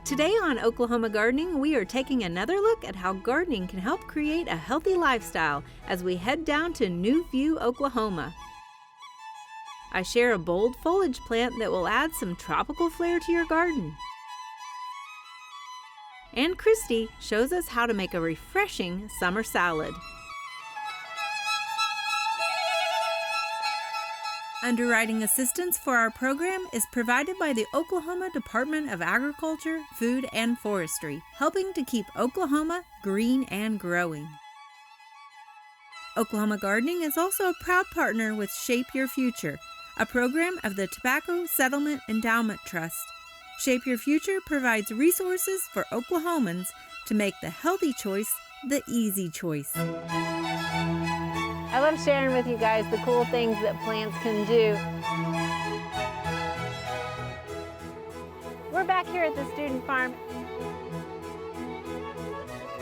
Today on Oklahoma Gardening, we are taking another look at how gardening can help create a healthy lifestyle as we head down to NewView Oklahoma. I share a bold foliage plant that will add some tropical flair to your garden. And Christi shows us how to make a refreshing summer salad. Underwriting assistance for our program is provided by the Oklahoma Department of Agriculture, Food, and Forestry, helping to keep Oklahoma green and growing. Oklahoma Gardening is also a proud partner with Shape Your Future, a program of the Tobacco Settlement Endowment Trust. Shape Your Future provides resources for Oklahomans to make the healthy choice the easy choice. I love sharing with you guys the cool things that plants can do. We're back here at the student farm.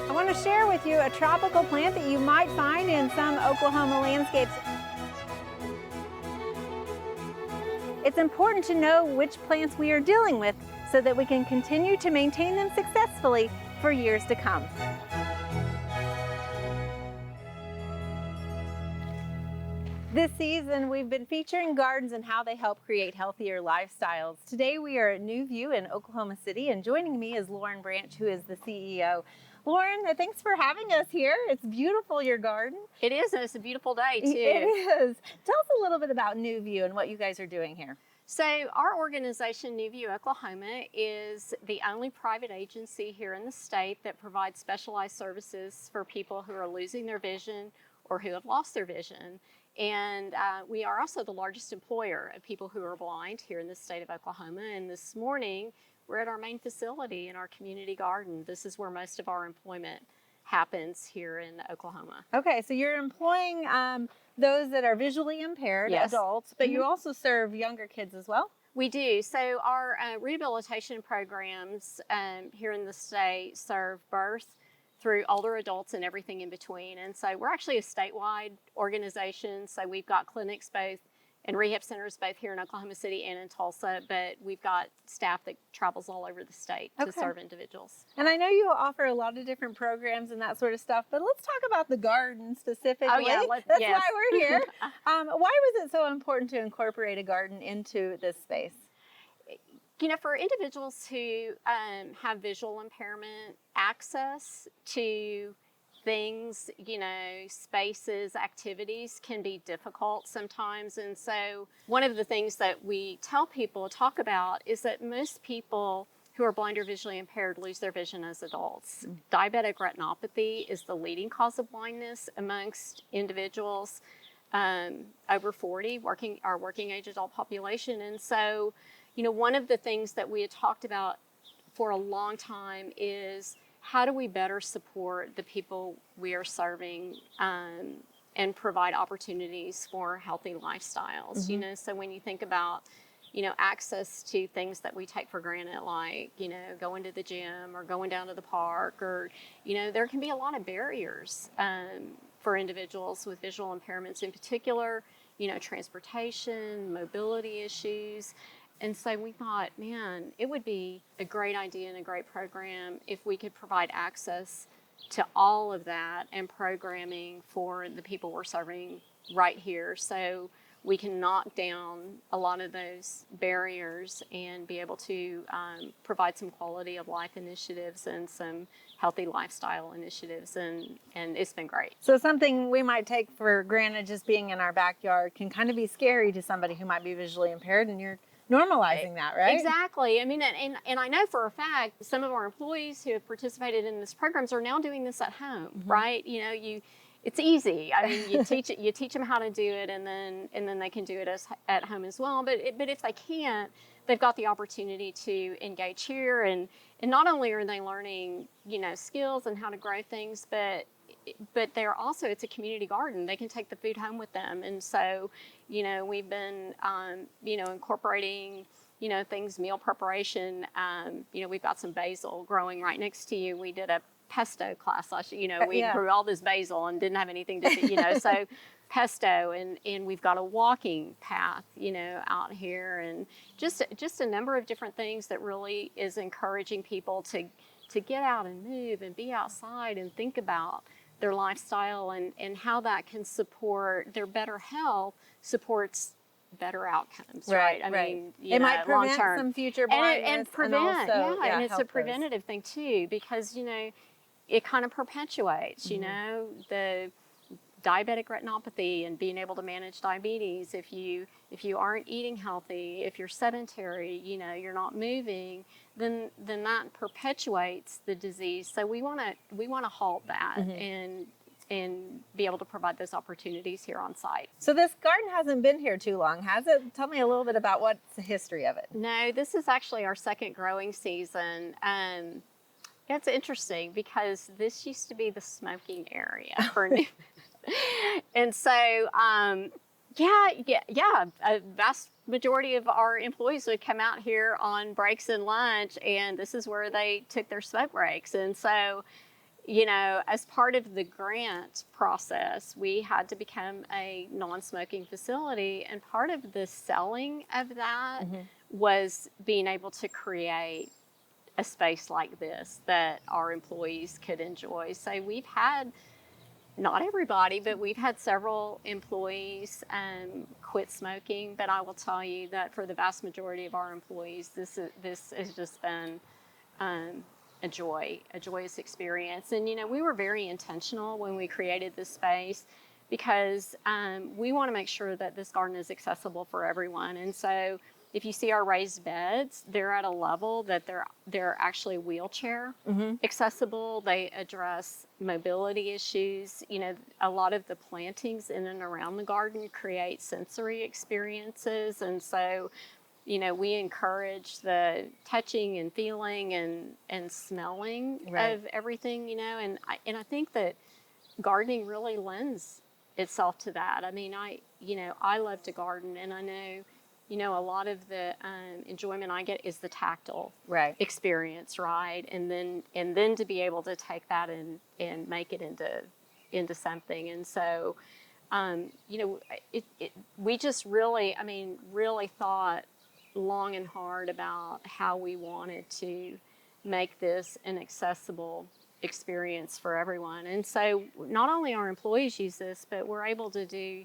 I want to share with you a tropical plant that you might find in some Oklahoma landscapes. It's important to know which plants we are dealing with so that we can continue to maintain them successfully for years to come. This season, we've been featuring gardens and how they help create healthier lifestyles. Today, we are at NewView in Oklahoma City, and joining me is Lauren Branch, who is the CEO. Lauren, thanks for having us here. It's beautiful, your garden. It is, and it's a beautiful day, too. It is. Tell us a little bit about NewView and what you guys are doing here. So our organization, NewView Oklahoma, is the only private agency here in the state that provides specialized services for people who are losing their vision or who have lost their vision. And we are also the largest employer of people who are blind here in the state of Oklahoma. And this morning, we're at our main facility in our community garden. This is where most of our employment happens here in Oklahoma. Okay, so you're employing those that are visually impaired, Yes. adults, but you also serve younger kids as well? We do. So our rehabilitation programs here in the state serve birth through older adults and everything in between. And so we're actually a statewide organization. So we've got clinics both and rehab centers both here in Oklahoma City and in Tulsa, but we've got staff that travels all over the state to serve individuals. And I know you offer a lot of different programs and that sort of stuff, but let's talk about the garden specifically. Oh, yeah. That's yes. why we're here. Why was it so important to incorporate a garden into this space? You know, for individuals who have visual impairment, access to things, you know, spaces, activities can be difficult sometimes. And so one of the things that we tell people, talk about, is that most people who are blind or visually impaired lose their vision as adults. Diabetic retinopathy is the leading cause of blindness amongst individuals over 40, our working age adult population. And so, you know, one of the things that we had talked about for a long time is how do we better support the people we are serving and provide opportunities for healthy lifestyles. You know, so when you think about, you know, access to things that we take for granted, like, you know, going to the gym or going down to the park, or, you know, there can be a lot of barriers for individuals with visual impairments in particular, you know, transportation, mobility issues. And so we thought, man, it would be a great idea and a great program if we could provide access to all of that and programming for the people we're serving right here, so we can knock down a lot of those barriers and be able to provide some quality of life initiatives and some healthy lifestyle initiatives, and it's been great. So something we might take for granted just being in our backyard can kind of be scary to somebody who might be visually impaired, and you're normalizing that, right? Exactly. I mean, and I know for a fact some of our employees who have participated in these programs are now doing this at home, right? You know, it's easy. I mean, you teach them how to do it, and then they can do it at home as well. But if they can't, they've got the opportunity to engage here, and not only are they learning, you know, skills and how to grow things, but they're also, it's a community garden. They can take the food home with them. And so, you know, we've been, you know, incorporating, you know, things, meal preparation. You know, we've got some basil growing right next to you. We did a pesto class last year. You know, we Yeah. grew all this basil and didn't have anything to do, you know, so pesto, and we've got a walking path, you know, out here, and just a number of different things that really is encouraging people to get out and move and be outside and think about their lifestyle and how that can support their better health, supports better outcomes, right? I mean, you it know, might prevent long-term. some future blindness and prevent, also, and it's a help those. preventative thing too, because, you know, it kind of perpetuates, you know, the diabetic retinopathy and being able to manage diabetes. If you aren't eating healthy, if you're sedentary, you know, you're not moving, then that perpetuates the disease. So we want to halt that and be able to provide those opportunities here on site. So this garden hasn't been here too long, has it? Tell me a little bit about what's the history of it. No, this is actually our second growing season. It's interesting because this used to be the smoking area for new. And so, a vast majority of our employees would come out here on breaks and lunch, and this is where they took their smoke breaks. And so, you know, as part of the grant process, we had to become a non-smoking facility, and part of the selling of that was being able to create a space like this that our employees could enjoy. So we've had, not everybody, but we've had several employees quit smoking. But I will tell you that for the vast majority of our employees, this has just been a joyous experience. And, you know, we were very intentional when we created this space, because we want to make sure that this garden is accessible for everyone. And so if you see our raised beds, they're at a level that they're actually wheelchair accessible. They address mobility issues. You know, a lot of the plantings in and around the garden create sensory experiences. And so, you know, we encourage the touching and feeling and smelling of everything, you know, and I think that gardening really lends itself to that. I mean, I love to garden, and I know, you know, a lot of the enjoyment I get is the tactile experience, right? And then to be able to take that and make it into something. And so, you know, we just really thought long and hard about how we wanted to make this an accessible experience for everyone. And so not only our employees use this, but we're able to do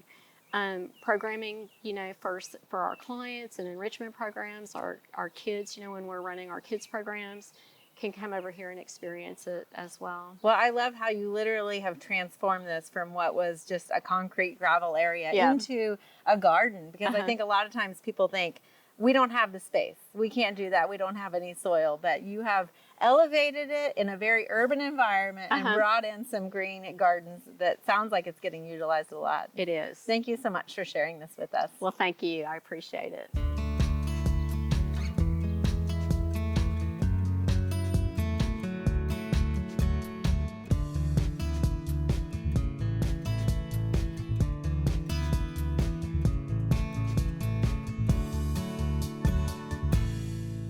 programming, you know, for our clients and enrichment programs. Our kids, you know, when we're running our kids programs, can come over here and experience it as well. Well, I love how you literally have transformed this from what was just a concrete gravel area into a garden, because I think a lot of times people think, we don't have the space, we can't do that, we don't have any soil, but you have elevated it in a very urban environment and brought in some green gardens that sounds like it's getting utilized a lot. It is. Thank you so much for sharing this with us. Well, thank you. I appreciate it.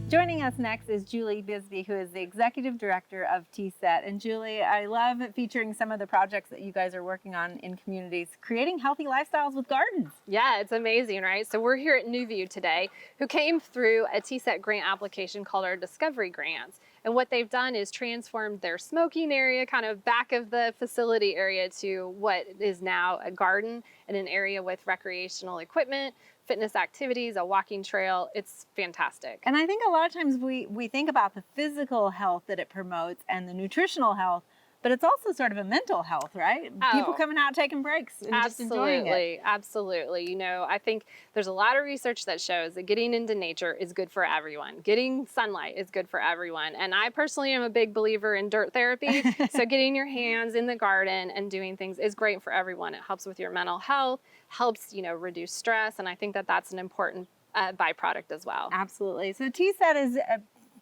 Joining us next is Julie Bisbee, who is the Executive Director of TSET. And Julie, I love featuring some of the projects that you guys are working on in communities, creating healthy lifestyles with gardens. Yeah, it's amazing, right? So we're here at NewView today, who came through a TSET grant application called our Discovery Grants. And what they've done is transformed their smoking area, kind of back of the facility area, to what is now a garden and an area with recreational equipment, fitness activities, a walking trail. It's fantastic. And I think a lot of times we think about the physical health that it promotes and the nutritional health, but it's also sort of a mental health, right? People coming out, taking breaks, and just enjoying it. Absolutely. You know, I think there's a lot of research that shows that getting into nature is good for everyone. Getting sunlight is good for everyone. And I personally am a big believer in dirt therapy. So getting your hands in the garden and doing things is great for everyone. It helps with your mental health, helps, you know, reduce stress. And I think that that's an important byproduct as well. Absolutely. So TSET is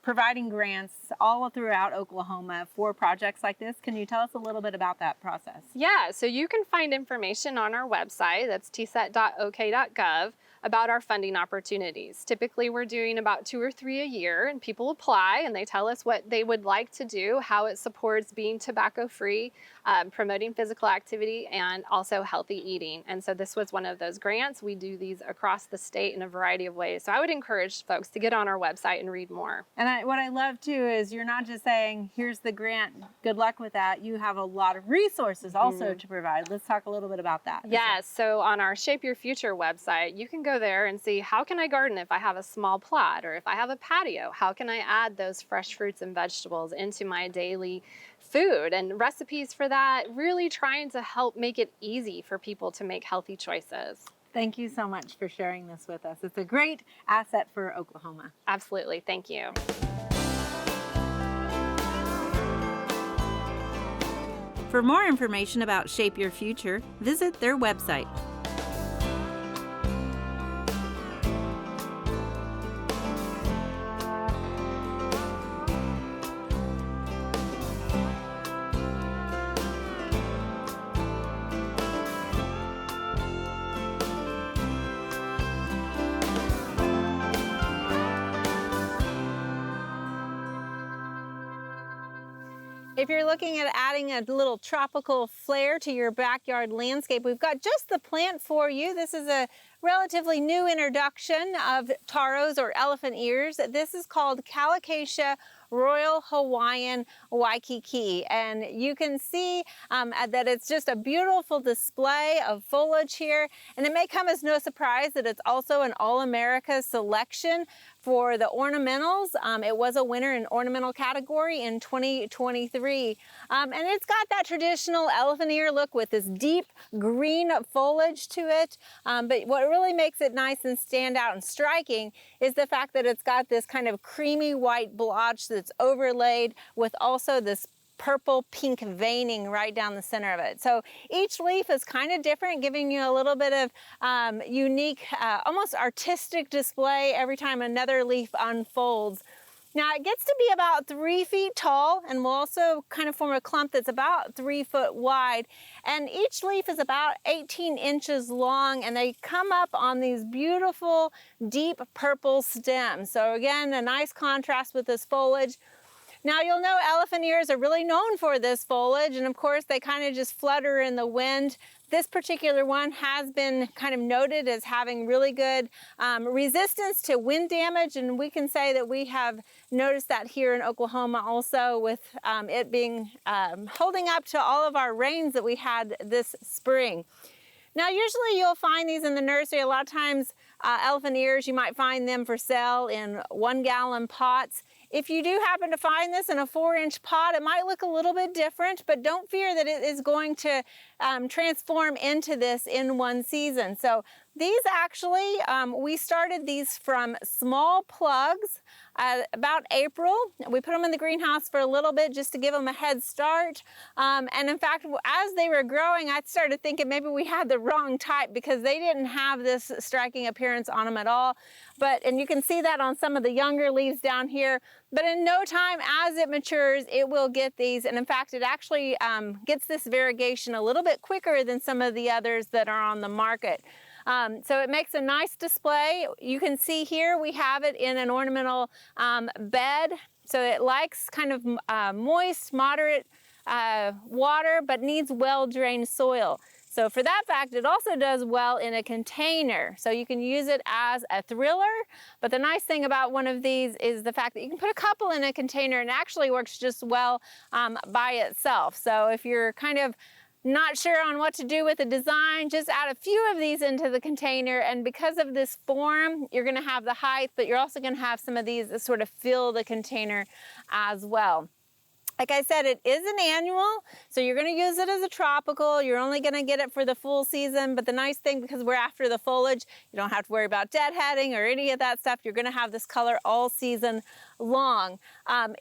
providing grants all throughout Oklahoma for projects like this. Can you tell us a little bit about that process? Yeah, so you can find information on our website, that's tset.ok.gov, about our funding opportunities. Typically, we're doing about 2 or 3 a year, and people apply and they tell us what they would like to do, how it supports being tobacco-free, promoting physical activity, and also healthy eating. And so this was one of those grants. We do these across the state in a variety of ways. So I would encourage folks to get on our website and read more. And what I love too is you're not just saying, here's the grant, good luck with that. You have a lot of resources also to provide. Let's talk a little bit about that. Yes, so on our Shape Your Future website, you can go there and see, how can I garden if I have a small plot, or if I have a patio? How can I add those fresh fruits and vegetables into my daily food, and recipes for that, really trying to help make it easy for people to make healthy choices. Thank you so much for sharing this with us. It's a great asset for Oklahoma. Absolutely, thank you. For more information about Shape Your Future, visit their website. If you're looking at adding a little tropical flair to your backyard landscape, we've got just the plant for you. This is a relatively new introduction of taros or elephant ears. This is called Colocasia Royal Hawaiian Waikiki, and you can see that it's just a beautiful display of foliage here, and it may come as no surprise that it's also an All-America selection for the ornamentals. It was a winner in ornamental category in 2023, and it's got that traditional elephant ear look with this deep green foliage to it, but what really makes it nice and stand out and striking is the fact that it's got this kind of creamy white blotch that's overlaid with also this purple pink veining right down the center of it. So each leaf is kind of different, giving you a little bit of unique, almost artistic display every time another leaf unfolds. Now it gets to be about 3 feet tall, and will also kind of form a clump that's about 3 foot wide. And each leaf is about 18 inches long, and they come up on these beautiful deep purple stems. So again, a nice contrast with this foliage. Now you'll know elephant ears are really known for this foliage, and of course they kind of just flutter in the wind. This particular one has been kind of noted as having really good resistance to wind damage, and we can say that we have noticed that here in Oklahoma also, with it being holding up to all of our rains that we had this spring. Now usually you'll find these in the nursery. A lot of times elephant ears, you might find them for sale in 1-gallon pots. If you do happen to find this in a 4-inch pot, it might look a little bit different, but don't fear that it is going to transform into this in one season. So these actually, we started these from small plugs about April. We put them in the greenhouse for a little bit just to give them a head start. And in fact, as they were growing, I started thinking maybe we had the wrong type, because they didn't have this striking appearance on them at all. And you can see that on some of the younger leaves down here. But in no time, as it matures, it will get these. And in fact, it actually gets this variegation a little bit quicker than some of the others that are on the market. So it makes a nice display. You can see here we have it in an ornamental bed. So it likes kind of moist, moderate water, but needs well-drained soil. So for that fact, it also does well in a container. So you can use it as a thriller, but the nice thing about one of these is the fact that you can put a couple in a container and it actually works just well by itself. So if you're kind of not sure on what to do with the design, just add a few of these into the container, and because of this form, you're gonna have the height, but you're also gonna have some of these that sort of fill the container as well. Like I said, it is an annual, so you're going to use it as a tropical. You're only going to get it for the full season, but the nice thing, because we're after the foliage, you don't have to worry about deadheading or any of that stuff. You're going to have this color all season long.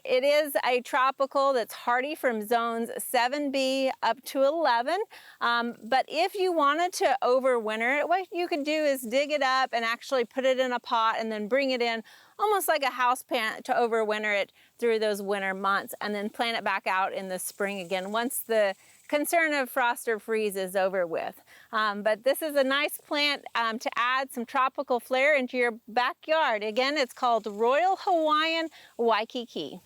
It is a tropical that's hardy from zones 7B up to 11, but if you wanted to overwinter it, what you could do is dig it up and actually put it in a pot and then bring it in almost like a house plant to overwinter it through those winter months, and then plant it back out in the spring again once the concern of frost or freeze is over with. But this is a nice plant to add some tropical flair into your backyard. Again, it's called Royal Hawaiian Waikiki.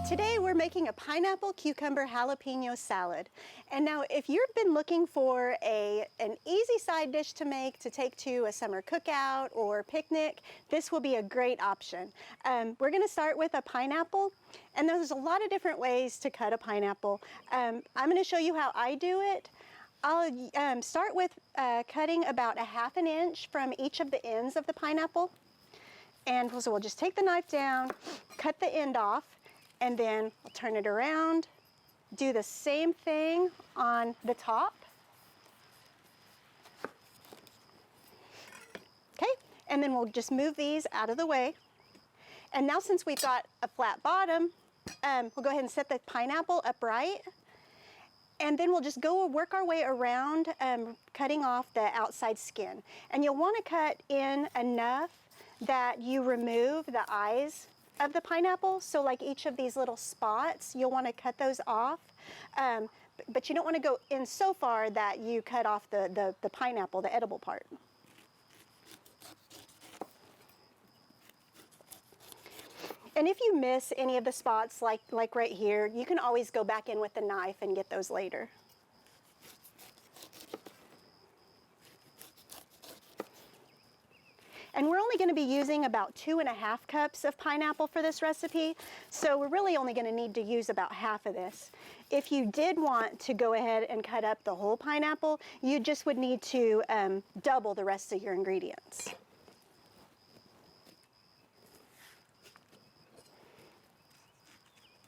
Today we're making a pineapple cucumber jalapeno salad. And now if you've been looking for an easy side dish to make to take to a summer cookout or picnic, this will be a great option. We're going to start with a pineapple, and there's a lot of different ways to cut a pineapple. I'm going to show you how I do it. I'll start with cutting about 1/2 inch from each of the ends of the pineapple. And so we'll just take the knife down, cut the end off, and then I'll turn it around, do the same thing on the top. Okay, and then we'll just move these out of the way. And now since we've got a flat bottom, we'll go ahead and set the pineapple upright. And then we'll just go work our way around, cutting off the outside skin. And you'll want to cut in enough that you remove the eyes of the pineapple. So like each of these little spots, you'll want to cut those off. But you don't want to go in so far that you cut off the pineapple, the edible part. And if you miss any of the spots, like right here, you can always go back in with the knife and get those later. And we're only going to be using about 2.5 cups of pineapple for this recipe, so we're really only going to need to use about half of this. If you did want to go ahead and cut up the whole pineapple, you just would need to double the rest of your ingredients.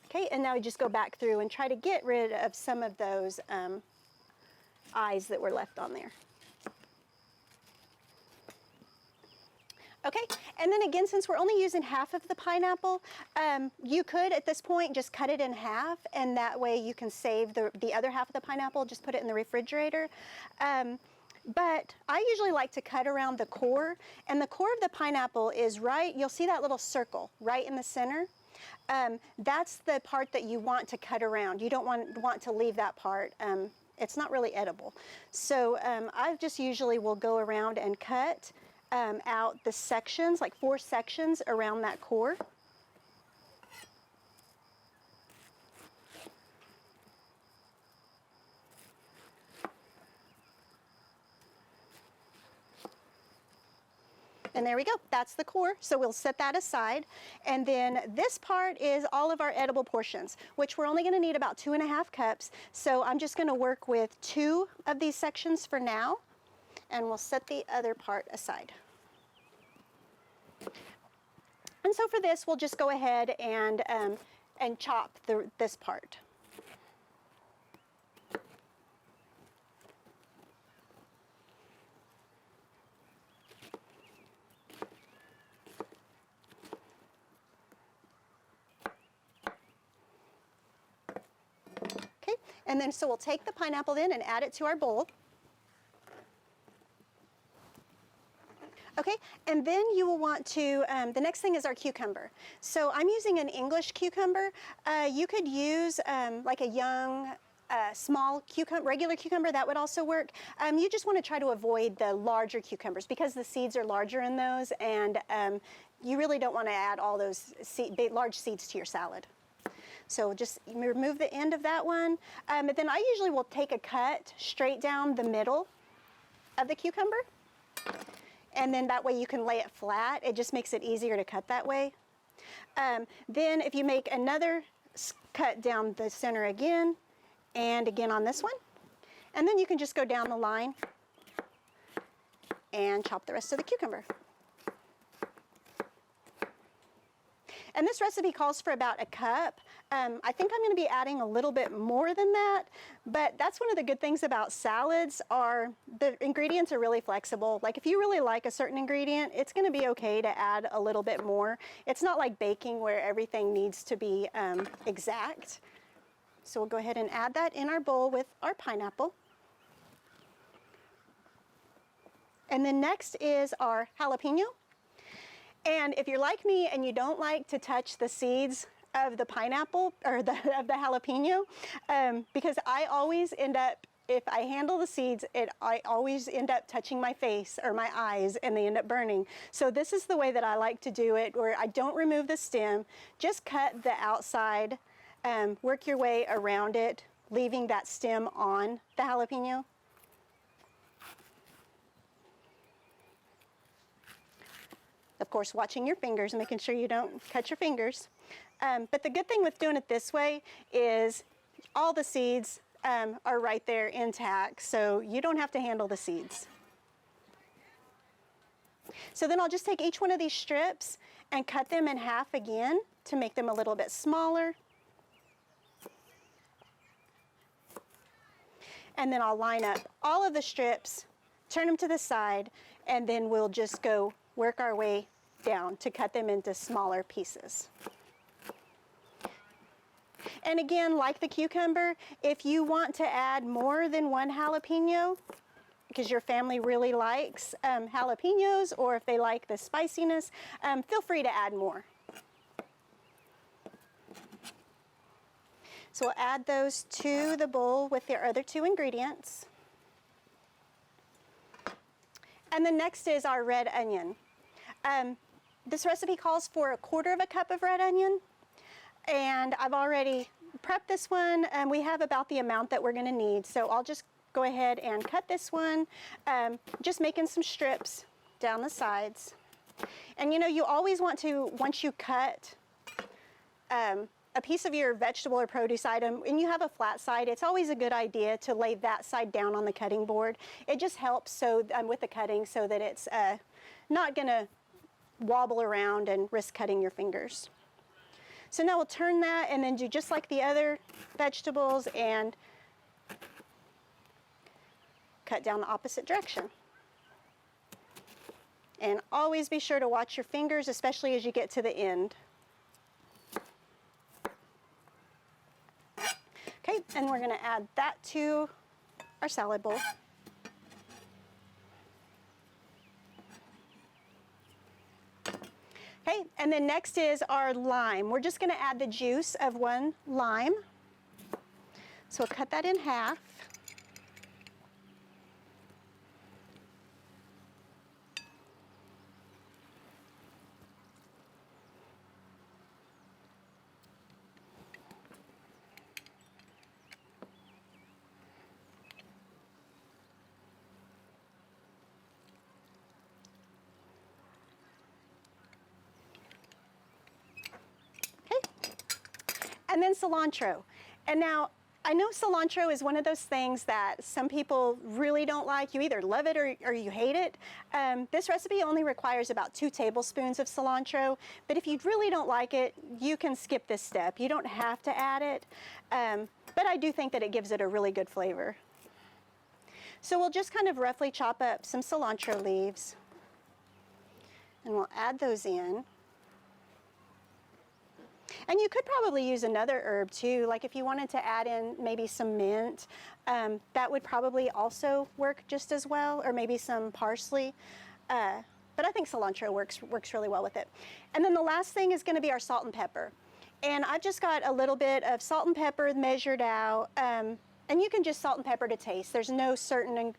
Okay, and now we just go back through and try to get rid of some of those eyes that were left on there. Okay, and then again, since we're only using half of the pineapple, you could at this point just cut it in half, and that way you can save the other half of the pineapple, just put it in the refrigerator. But I usually like to cut around the core, and the core of the pineapple is right, you'll see that little circle right in the center. That's the part that you want to cut around. You don't want to leave that part. It's not really edible. So I just usually will go around and cut out the sections, like 4 sections around that core. And there we go, that's the core, so we'll set that aside. And then this part is all of our edible portions, which we're only gonna need about 2.5 cups. So I'm just gonna work with 2 of these sections for now, and we'll set the other part aside. And so for this, we'll just go ahead and chop this part. Okay, and then so we'll take the pineapple then and add it to our bowl. Okay, and then you will want to, the next thing is our cucumber. So I'm using an English cucumber. You could use like a young, small cucumber, regular cucumber, that would also work. You just want to try to avoid the larger cucumbers because the seeds are larger in those, and you really don't want to add all those large seeds to your salad. So just remove the end of that one. But then I usually will take a cut straight down the middle of the cucumber. And then that way you can lay it flat. It just makes it easier to cut that way. Then if you make another cut down the center again, and again on this one, and then you can just go down the line and chop the rest of the cucumber. And this recipe calls for about a cup. I think I'm going to be adding a little bit more than that, but that's one of the good things about salads are the ingredients are really flexible. Like if you really like a certain ingredient, it's going to be okay to add a little bit more. It's not like baking where everything needs to be exact. So we'll go ahead and add that in our bowl with our pineapple. And then next is our jalapeno. And if you're like me and you don't like to touch the seeds of the pineapple or of the jalapeno, because I always end up, if I handle the seeds, I always end up touching my face or my eyes and they end up burning. So this is the way that I like to do it, where I don't remove the stem, just cut the outside, work your way around it, leaving that stem on the jalapeno. Of course, watching your fingers, making sure you don't cut your fingers. But the good thing with doing it this way is all the seeds are right there intact, so you don't have to handle the seeds. So then I'll just take each one of these strips and cut them in half again to make them a little bit smaller. And then I'll line up all of the strips, turn them to the side, and then we'll just go work our way down to cut them into smaller pieces. And again, like the cucumber, if you want to add more than one jalapeno, because your family really likes jalapenos, or if they like the spiciness, feel free to add more. So we'll add those to the bowl with their other two ingredients. And the next is our red onion. This recipe calls for 1/4 cup of red onion, and I've already prepped this one. We have about the amount that we're going to need, so I'll just go ahead and cut this one, just making some strips down the sides. And you know, you always want to, once you cut a piece of your vegetable or produce item and you have a flat side, it's always a good idea to lay that side down on the cutting board. It just helps so with the cutting so that it's not going to wobble around and risk cutting your fingers. So now we'll turn that and then do just like the other vegetables and cut down the opposite direction. And always be sure to watch your fingers, especially as you get to the end. Okay, and we're going to add that to our salad bowl. Okay, and then next is our lime. We're just going to add the juice of one lime. So we'll cut that in half. And then cilantro. And now, I know cilantro is one of those things that some people really don't like. You either love it or you hate it. This recipe only requires about 2 tablespoons of cilantro, but if you really don't like it, you can skip this step. You don't have to add it, but I do think that it gives it a really good flavor. So we'll just kind of roughly chop up some cilantro leaves, and we'll add those in. And you could probably use another herb too, like if you wanted to add in maybe some mint, that would probably also work just as well, or maybe some parsley. But I think cilantro works really well with it. And then the last thing is going to be our salt and pepper. And I've just got a little bit of salt and pepper measured out, and you can just salt and pepper to taste. There's no certain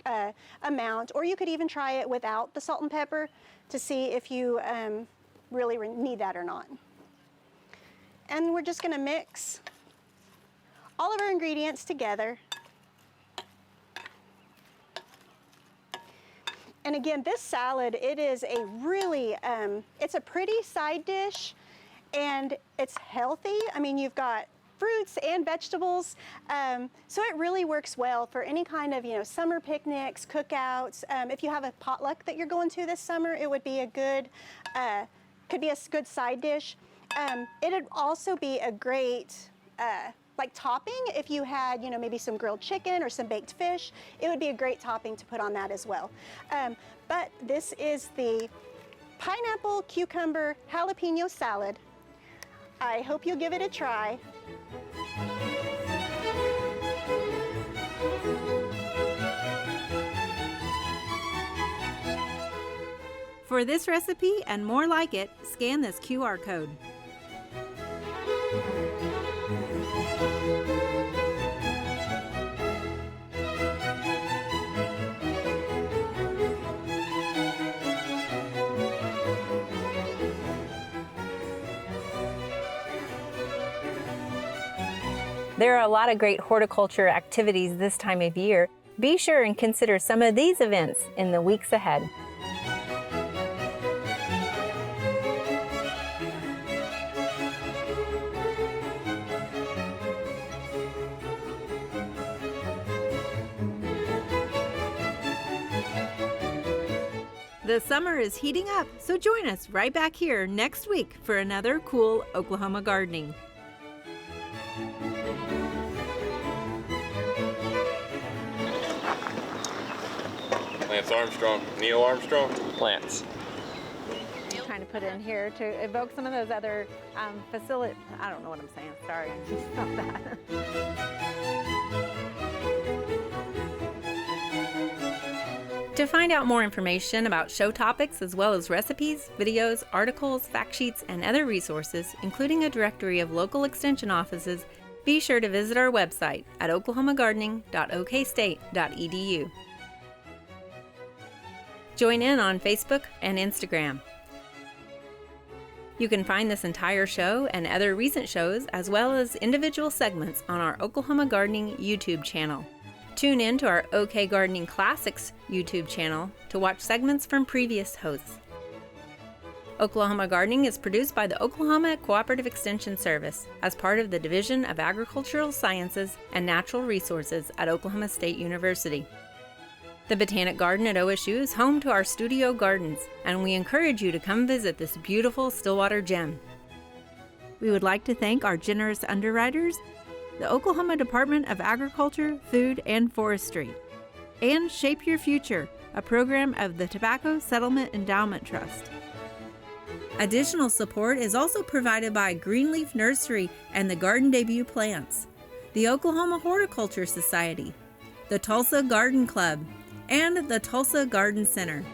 amount, or you could even try it without the salt and pepper to see if you really need that or not. And we're just going to mix all of our ingredients together. And again, this salad, it is a really, it's a pretty side dish, and it's healthy. I mean, you've got fruits and vegetables, so it really works well for any kind of, summer picnics, cookouts. If you have a potluck that you're going to this summer, it would be a good, could be a good side dish. It'd also be a great like topping if you had, maybe some grilled chicken or some baked fish. It would be a great topping to put on that as well. But this is the pineapple, cucumber, jalapeno salad. I hope you'll give it a try. For this recipe and more like it, scan this QR code. There are a lot of great horticulture activities this time of year. Be sure and consider some of these events in the weeks ahead. The summer is heating up, so join us right back here next week for another cool Oklahoma gardening. Lance Armstrong, Neil Armstrong. Plants. Trying to put in here to evoke some of those other facility. I don't know what I'm saying. Sorry, stop that. To find out more information about show topics as well as recipes, videos, articles, fact sheets, and other resources, including a directory of local extension offices, be sure to visit our website at oklahomagardening.okstate.edu. Join in on Facebook and Instagram. You can find this entire show and other recent shows as well as individual segments on our Oklahoma Gardening YouTube channel. Tune in to our OK Gardening Classics YouTube channel to watch segments from previous hosts. Oklahoma Gardening is produced by the Oklahoma Cooperative Extension Service as part of the Division of Agricultural Sciences and Natural Resources at Oklahoma State University. The Botanic Garden at OSU is home to our studio gardens, and we encourage you to come visit this beautiful Stillwater gem. We would like to thank our generous underwriters, the Oklahoma Department of Agriculture, Food, and Forestry, and Shape Your Future, a program of the Tobacco Settlement Endowment Trust. Additional support is also provided by Greenleaf Nursery and the Garden Debut Plants, the Oklahoma Horticulture Society, the Tulsa Garden Club, and the Tulsa Garden Center.